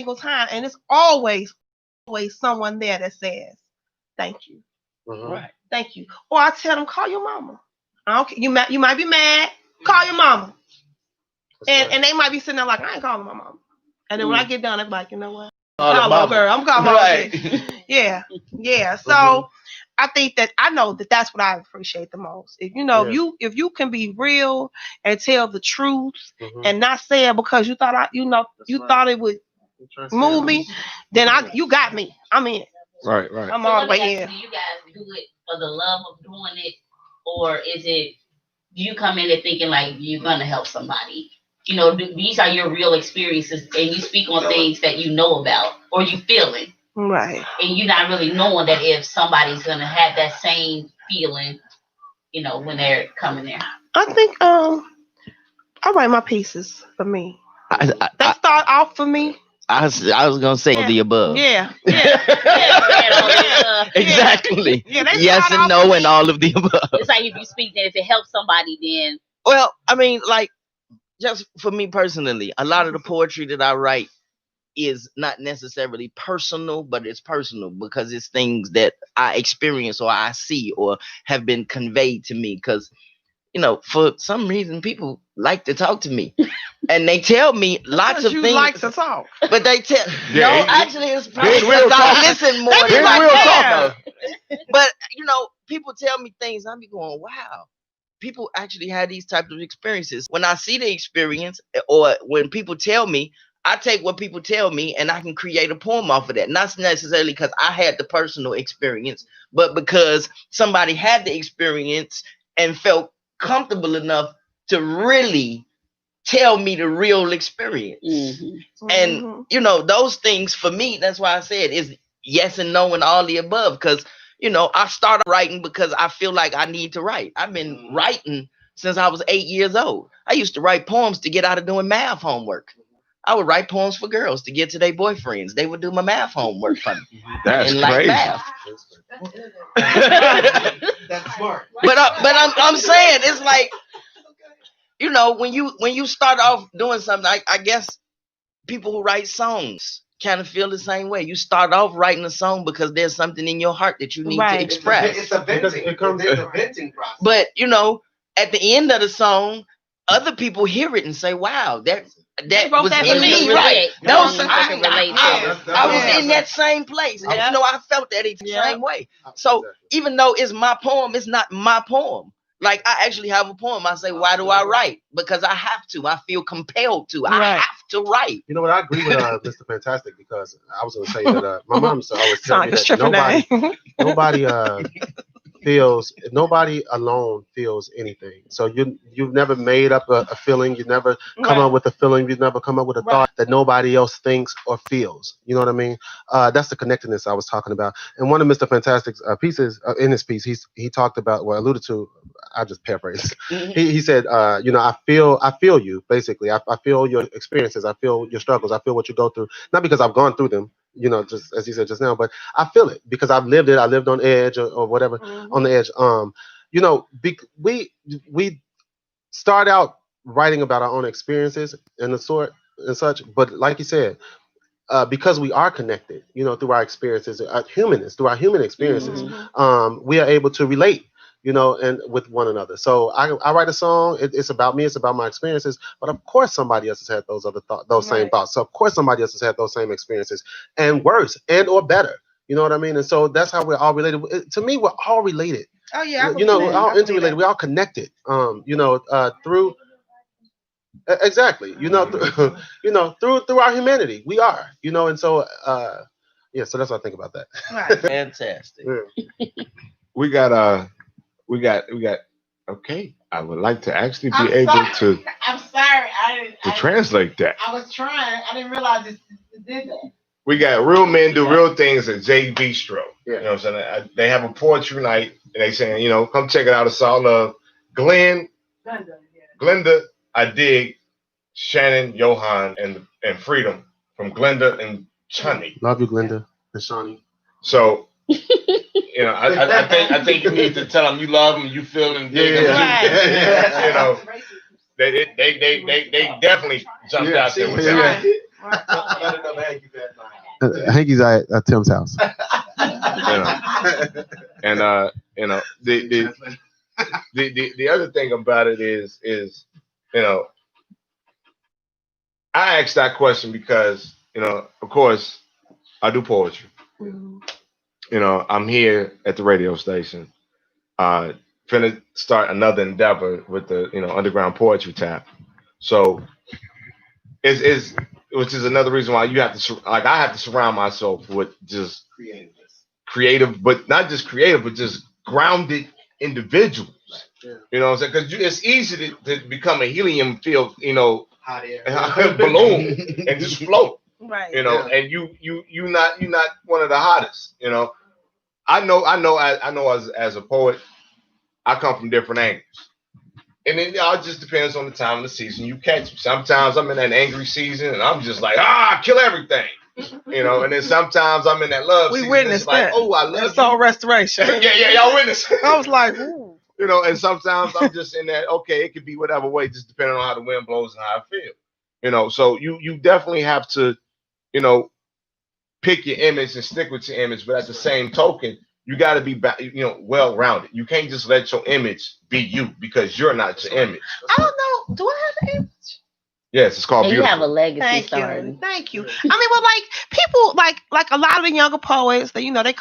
single time, and it's always someone there that says, "Thank you, Right. thank you," or I tell them, "Call your mama." I don't care. You might be mad. Call your mama, and they might be sitting there like, "I ain't calling my mama." And then when I get done, I'm like, "You know what? Hello, girl. I'm calling my mama." Yeah. So I think that I know that that's what I appreciate the most. If if you can be real and tell the truth and not say it because you thought thought it would move me, then you got me. I'm in. Right. I'm all the way in. Do you guys do it for the love of doing it, or is it? Do you come in there thinking like you're gonna help somebody? These are your real experiences, and you speak on things that you know about or you feeling. Right. And you're not really knowing that if somebody's gonna have that same feeling, when they're coming there. I think I write my pieces for me. They start off for me. I was gonna say the above. Yeah. Exactly. Yeah, yes and no and all of the above. It's like if you speak, then if it helps somebody, then. Well, I mean, like, just for me personally, a lot of the poetry that I write is not necessarily personal, but it's personal because it's things that I experience or I see or have been conveyed to me. Because, for some reason, people like to talk to me. And they tell me lots of you things. Like to talk, but they tell actually it's probably because I listen more than real talker. But people tell me things. I be going, wow. People actually have these types of experiences. When I see the experience, or when people tell me, I take what people tell me and I can create a poem off of that. Not necessarily because I had the personal experience, but because somebody had the experience and felt comfortable enough to really tell me the real experience. And those things for me, that's why I said is yes and no and all the above. Because I started writing because I feel like I need to write. I've been writing since I was 8 years old. I used to write poems to get out of doing math homework. I would write poems for girls to get to their boyfriends. They would do my math homework for me. That's and crazy. Like math. That's smart. But I'm saying it's like, when you start off doing something, I guess people who write songs kind of feel the same way. You start off writing a song because there's something in your heart that you need to express. It's a venting. There's a venting process. But at the end of the song, other people hear it and say, "Wow, that was in me, right?" I was in that same place, and I felt that the same way. So even though it's my poem, it's not my poem. Like, I actually have a poem. I say, why do I write? Because I have to. I feel compelled to. I have to write. You know what? I agree with Mr. Fantastic, because I was going to say that my mom used to always tell me that nobody alone feels anything. So you've never made up a feeling. You never come up with a feeling. You've never come up with a thought that nobody else thinks or feels. You know what I mean? That's the connectedness I was talking about. And one of Mr. Fantastic's pieces, in his piece, he talked about, well, alluded to, I just paraphrase. He said, I feel you, basically. I feel your experiences. I feel your struggles. I feel what you go through. Not because I've gone through them, just as he said just now, but I feel it because I've lived it. I lived on edge or whatever, on the edge. We start out writing about our own experiences and the sort and such, but like you said, because we are connected, through our experiences, through our human experiences, we are able to relate, and with one another. So I write a song. It's about me. It's about my experiences. But of course, somebody else has had those other same thoughts. So of course, somebody else has had those same experiences, and worse, and or better. You know what I mean? And so that's how we're all related. To me, we're all related. Oh yeah. We're all interrelated. We're all connected. Through. Exactly. Through our humanity, we are. And so so that's what I think about that. Right. Fantastic. We got. Okay, I would like to actually be able to. I'm sorry, to translate that. I was trying. I didn't realize it did that. We got Real Men Do Real Things at J Bistro. Yeah. You know what I'm saying? They have a poetry night, and they saying, come check it out. It's all love. Glenda, I dig, Shannon, Johan, and Freedom from Glenda and Chani. Love you, Glenda and Shani. So. I think you need to tell them you love them, you feel them. They definitely jumped out there with that. Hanky's at Tim's house. The other thing about it is I asked that question because of course I do poetry. I'm here at the radio station, finna start another endeavor with the underground poetry tap. So is which is another reason why you have to I have to surround myself with just creative, but not just creative, but just grounded individuals. Yeah. You know what I'm saying? Because it's easy to become a helium-filled, hot air balloon and just float. Right. And you're not one of the hottest. I know as a poet, I come from different angles. And it all just depends on the time of the season you catch me. Sometimes I'm in that angry season and I'm just like, kill everything. And then sometimes I'm in that love season. We witnessed that. Like, oh, I love Soul restoration. yeah, y'all witnessed. I was like, ooh. And sometimes I'm just in that, okay, it could be whatever way, just depending on how the wind blows and how I feel. So you definitely have to, pick your image and stick with your image, but at the same token, you got to be, well-rounded. You can't just let your image be you because you're not your image. I don't know. Do I have an image? Yes, it's called Beautiful. You have a legacy Thank starting. you. Thank you. I mean, well, like people, like a lot of the younger poets, that they